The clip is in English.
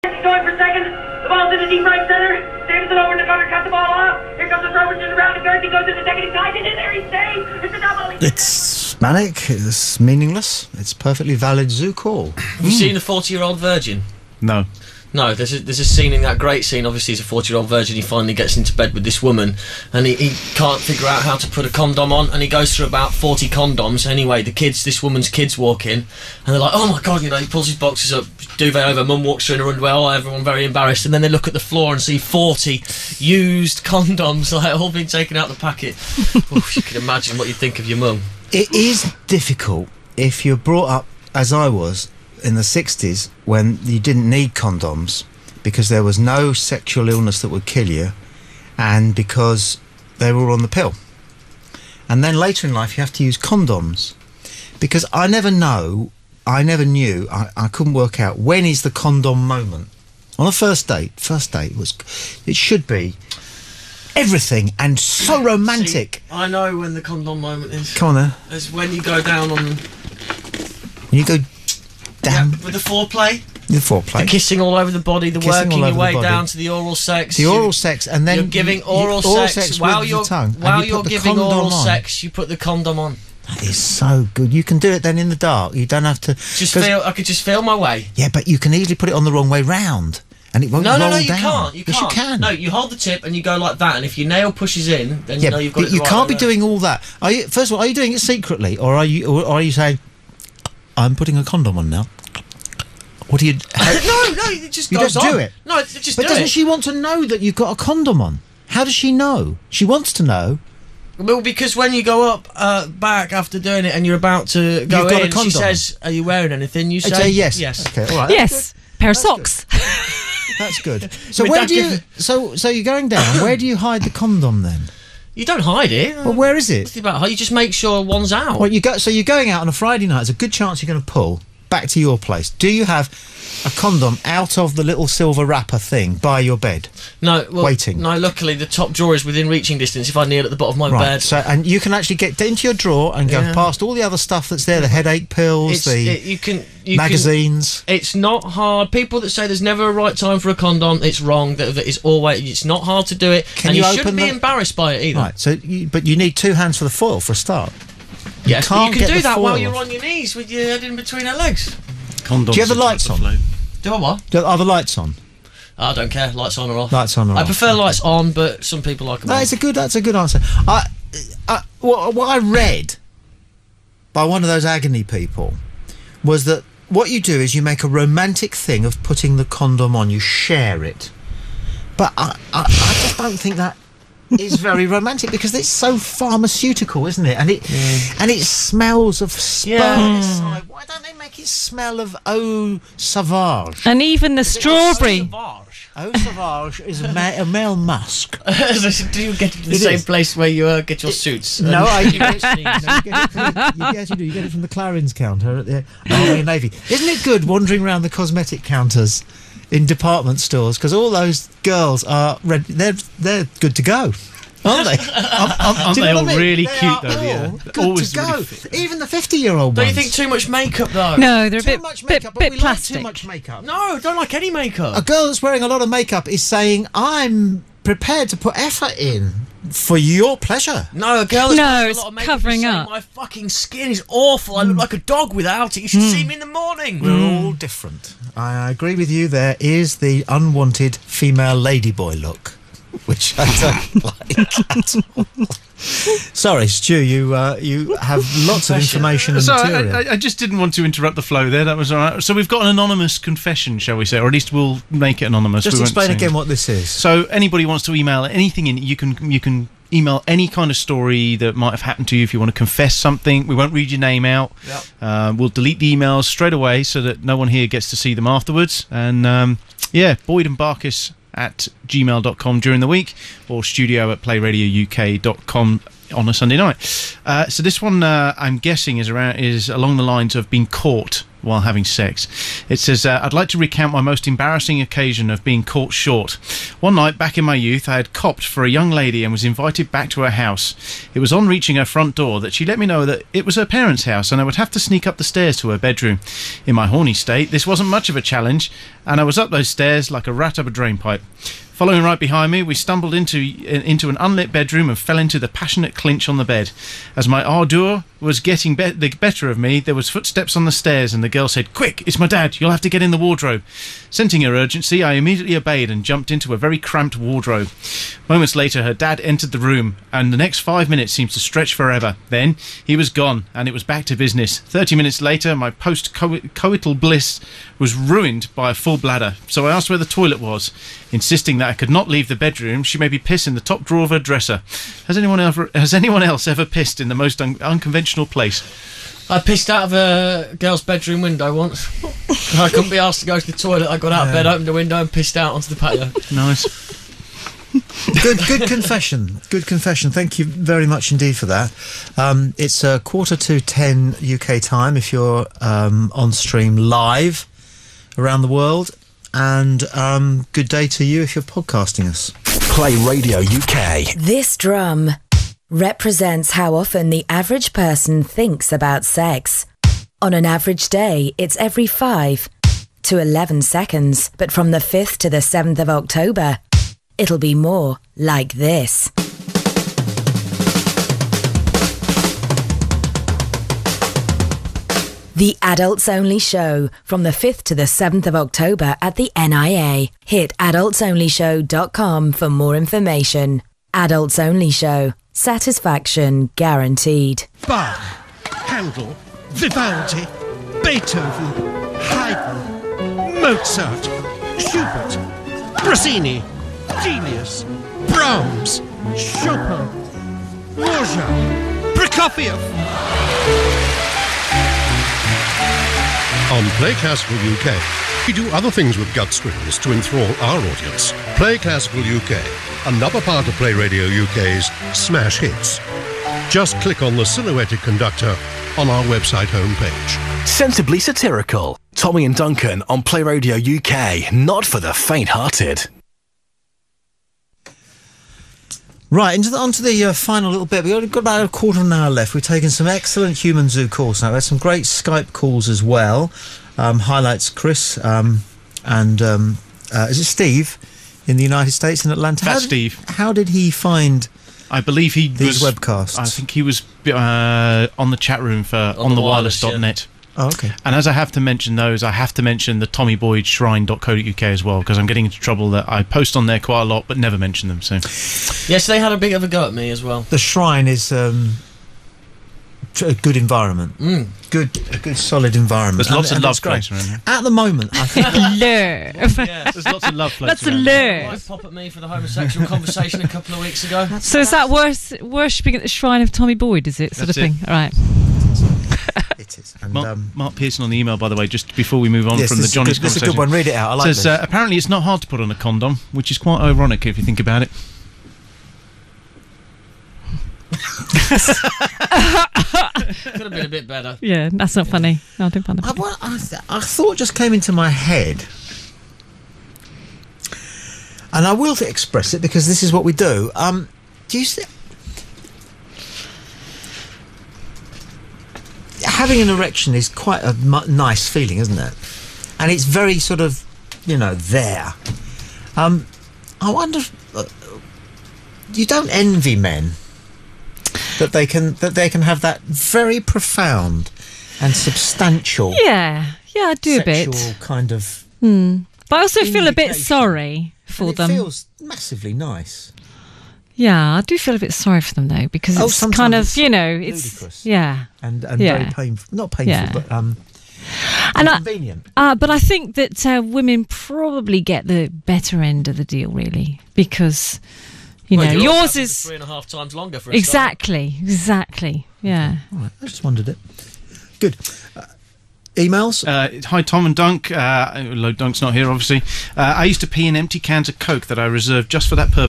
Going for second. The ball's in the deep right center. Davidson over in the corner, cut the ball off. Here comes the throw, which is around the third. He goes to the second. He's tied it in there. He stays. It's a double. It's manic. It's meaningless. It's perfectly valid zoo call. Have you seen The 40-Year-Old Virgin? No. No, there's a scene in that great scene. Obviously, he's a 40-year-old virgin. He finally gets into bed with this woman, and he can't figure out how to put a condom on, and he goes through about 40 condoms. Anyway, this woman's kids walk in, and they're like, "Oh my god!" You know, he pulls his boxes up, duvet over. Mum walks through in her underwear. Oh, everyone very embarrassed, and then they look at the floor and see 40 used condoms, like all been taken out the packet. Oof, you can imagine what you think of your mum. It is difficult if you're brought up as I was in the 60s, when you didn't need condoms because there was no sexual illness that would kill you, and because they were all on the pill. And then later in life you have to use condoms, because I never knew, I couldn't work out when is the condom moment. On a first date it should be everything and so romantic. See, I know when the condom moment is. Come on then. It's when you go down on... When you go down... Yeah, with the foreplay. The foreplay. The kissing all over the body, the Kissing working your way body. down to the oral sex. The oral sex, and then... You're giving oral sex while you're giving oral sex, you put the condom on. That is so good. You can do it then in the dark. You don't have to... I could just feel my way. Yeah, but you can easily put it on the wrong way round, and it won't roll down. No, you can't. Yes, you can. No, you hold the tip and you go like that, and if your nail pushes in, then you know you've got it. You right can't be there. doing all that. First of all, are you doing it secretly, or are you saying, "I'm putting a condom on now"? What do you... no, it just goes on. You just do it. No, just do it. But doesn't she want to know that you've got a condom on? How does she know? She wants to know. Well, because when you go up back after doing it and you're about to go You've got in, a condom. she says, "Are you wearing anything?" You I'd say yes. Yes. Okay, all right. Yes. Pair of socks. That's good. So where do you... So you're going down. Where do you hide the condom then? You don't hide it. Well, where is it? You just make sure one's out. Well, so you're going out on a Friday night. There's a good chance you're going to pull back to your place. Do you have a condom out of the little silver wrapper thing by your bed? No, waiting. No, luckily the top drawer is within reaching distance if I kneel at the bottom of my bed. So, and you can actually get into your drawer and go past all the other stuff that's there, the headache pills, magazines. It's not hard. People that say there's never a right time for a condom, it's wrong. That it's always... It's not hard to do it. Can and you shouldn't be embarrassed by it either. Right, so but you need 2 hands for the foil for a start. Yes, you can do that foil while you're on your knees with your head in between her legs. Condoms. Do you have the lights on? Do I what? Are the lights on? I don't care. Lights on or off. Lights on or off. I prefer lights on, but some people like them on. That's a good answer. What I read by one of those agony people was that what you do is you make a romantic thing of putting the condom on. You share it. But I just don't think that is very romantic, because it's so pharmaceutical, isn't it? And it smells of sperm inside. Why don't they make it smell of eau sauvage? And even the strawberry. Eau sauvage is a male musk. Do you get it to the same place where you get your suits? No, you get it from the Clarins counter at the Army and Navy. Isn't it good wandering around the cosmetic counters in department stores, because all those girls are they're good to go, aren't they? Aren't they all really cute though? Yeah, good always to go. really fit. Even the 50-year-old Don't ones. you think too much makeup though? No, they're a too much makeup, but bit we plastic. like too much makeup. No, don't like any makeup. A girl that's wearing a lot of makeup is saying, "I'm prepared to put effort in for your pleasure." No, a girl that's wearing it's a lot of makeup covering is saying, up. "My fucking skin is awful. I look like a dog without it. You should see me in the morning." We're all different. I agree with you. There is the unwanted female ladyboy look, which I don't like at all. Sorry, Stu, you have lots of information and material. I just didn't want to interrupt the flow there. That was all right. So we've got an anonymous confession, shall we say, or at least we'll make it anonymous. Just explain again what this is. So anybody wants to email anything in, you can email any kind of story that might have happened to you. If you want to confess something, we won't read your name out. Yep. We'll delete the emails straight away so that no one here gets to see them afterwards. And Boyd and Barkis at gmail.com during the week, or studio@playradiouk.com on a Sunday night. So this one, I'm guessing, is along the lines of being caught while having sex. It says, I'd like to recount my most embarrassing occasion of being caught short. One night, back in my youth, I had copped for a young lady and was invited back to her house. It was on reaching her front door that she let me know that it was her parents' house and I would have to sneak up the stairs to her bedroom. In my horny state, this wasn't much of a challenge, and I was up those stairs like a rat up a drainpipe. Following right behind me, we stumbled into an unlit bedroom and fell into the passionate clinch on the bed. As my ardour was getting the better of me, there was footsteps on the stairs and the girl said, "Quick, it's my dad, you'll have to get in the wardrobe." Sensing her urgency, I immediately obeyed and jumped into a very cramped wardrobe. Moments later, her dad entered the room, and the next 5 minutes seemed to stretch forever. Then, he was gone, and it was back to business. 30 minutes later, my post-coital bliss was ruined by a full bladder, so I asked where the toilet was. Insisting that I could not leave the bedroom, she made me piss in the top drawer of her dresser. Has anyone else ever pissed in the most unconventional place? I pissed out of a girl's bedroom window once. I couldn't be asked to go to the toilet. I got out of bed, opened the window and pissed out onto the patio. Nice. Good confession. Good confession. Thank you very much indeed for that. It's 10:15 UK time if you're on stream live around the world. And good day to you if you're podcasting us. Play Radio UK. This drum represents how often the average person thinks about sex. On an average day, it's every 5 to 11 seconds. But from the 5th to the 7th of October, it'll be more like this. The Adults Only Show from the 5th to the 7th of October at the NIA. Hit adultsonlyshow.com for more information. Adults Only Show. Satisfaction guaranteed. Bach, Handel, Vivaldi, Beethoven, Haydn, Mozart, Schubert, Rossini, Delius, Brahms, Chopin, Dvorak, Prokofiev. On Play Classical UK, we do other things with gut strings to enthrall our audience. Play Classical UK, another part of Play Radio UK's Smash Hits. Just click on the silhouetted conductor on our website homepage. Sensibly satirical. Tommy and Duncan on Play Radio UK, not for the faint-hearted. Right, onto the final little bit. We've only got about a quarter of an hour left. We've taken some excellent Human Zoo calls now. We had some great Skype calls as well. Highlights Chris and is it Steve in the United States in Atlanta? That's Steve. How did he find? I believe he these was webcasts. I think he was on the chat room for onthewireless.net. Oh, okay. And as I have to mention those, I have to mention the tommyboydshrine.co.uk as well, because I'm getting into trouble that I post on there quite a lot but never mention them. So yes, they had a bit of a go at me as well. The shrine is a good environment. A good solid environment. There's lots of love floating around there. At the moment, I think there's lots of love floating That's a around lure. Wife pop at me for the homosexual conversation a couple of weeks ago. So is that worshipping at the shrine of Tommy Boyd, is it? Sort That's of thing? it. All right. it is. And, Mark Pearson on the email, by the way, just before we move on from the Johnny's conversation. This is a good one. Read it out. I like says, this. apparently it's not hard to put on a condom, which is quite ironic if you think about it. Could have been a bit better. Yeah, that's not funny. No, I didn't find that funny. I thought just came into my head, and I will express it because this is what we do. Do you see? Having an erection is quite a nice feeling, isn't it? And it's very sort of, there. I wonder if, you don't envy men that they can have that very profound and substantial. Yeah, I do a bit. Sexual kind of. But I also feel a bit indication. sorry for them. It feels massively nice. Yeah, I do feel a bit sorry for them though, because it's kind of, it's ludicrous. Yeah. And Yeah. very painful. Not painful, Yeah. but inconvenient. But I think that women probably get the better end of the deal, really, because yours is 3.5 times longer for a exactly. Yeah. All right, I just wondered it. Good. Emails? Hi, Tom and Dunk. Dunk's not here, obviously. I used to pee in empty cans of Coke that I reserved just for that purpose.